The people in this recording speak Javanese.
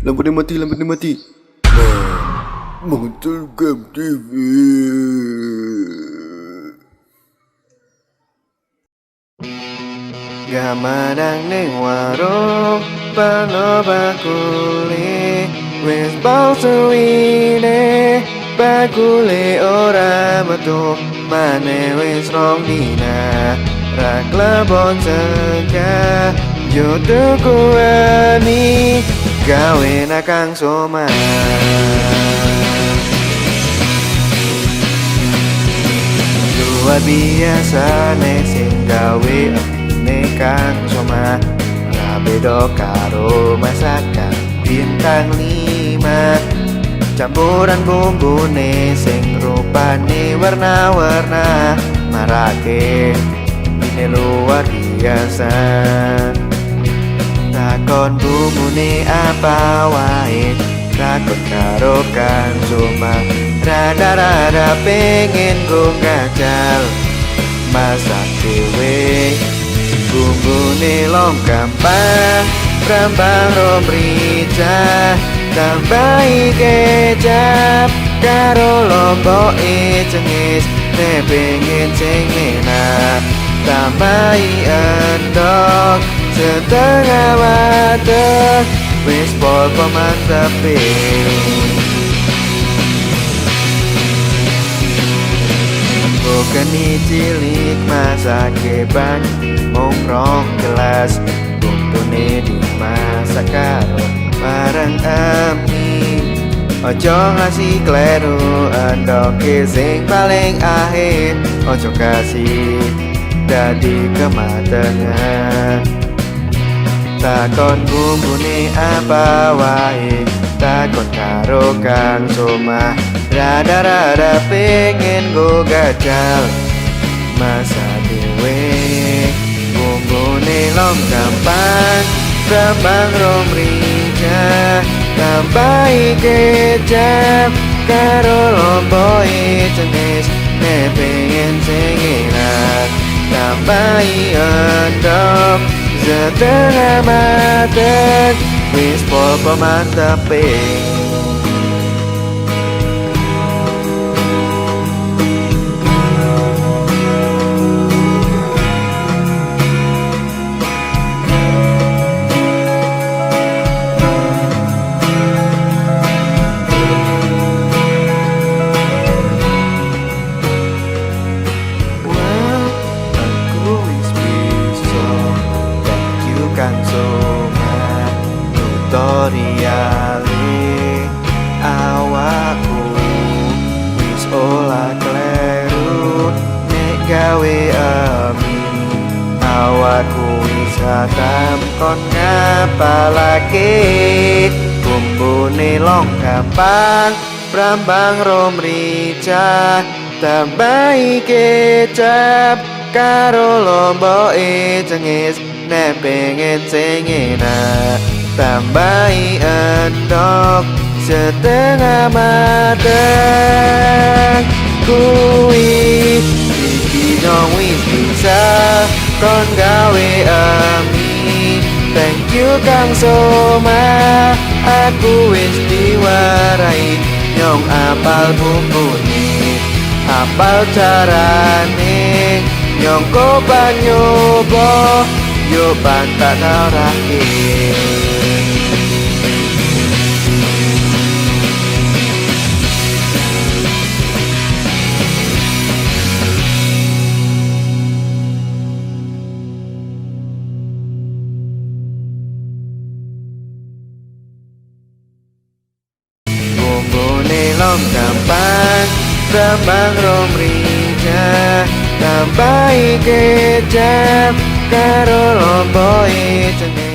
Lampunya mati. Nah, Monster Game TV. Gamadang ning warung pano bakule wis bau suwine bakule ora metu maneh wis rong dina ra klebon sega yo tuku ani gawe nakang soma luar biasa nek sing gawe kang soma ora beda karo masakan bintang 5 campuran bumbune sing rupane warna-warna marake ini luar biasa takon bumbune apa wae takon karo kang soma rada-rada pengen go gajal masak dhewe bumbune lom gampang rambang rom rica tambahi kecap karo lomboke cengis nek pengen sing enak tambahi endok setengah mateng wis pol pemantepe bukan cilik masake banyak mung rong gelas buntune dimasak karo bareng ami ojo ngasih kleru endoke sing paling akhir ojo kasih dadi kematangan takon bumbune apa wae takon karo kang soma rada-rada pengen go gajal masa dewe bumbune lom gampang rambang rom rica tambahi kecap karo lomboke jenis nek pengen sing enak tambahi endok setengah mateng wis pol pemantepe kang soma tutoriale awakku wis olah kleru nek gawe ami awakku wis hatam kon ngapalake bumbune long gampang rambang rom rica tambahi kecap karo lomboke cengis nek pengen sing enak tambahi endok setengah mateng kuwi iki nyong wis bisa kon gawe ami thank you kang soma aku wis diwarai nyong apal bumbune apal carane nyong coba nyoba yo bantah terakhir bumbune lom gampang rambang rom rica tambahi kecap karo lomboke jenis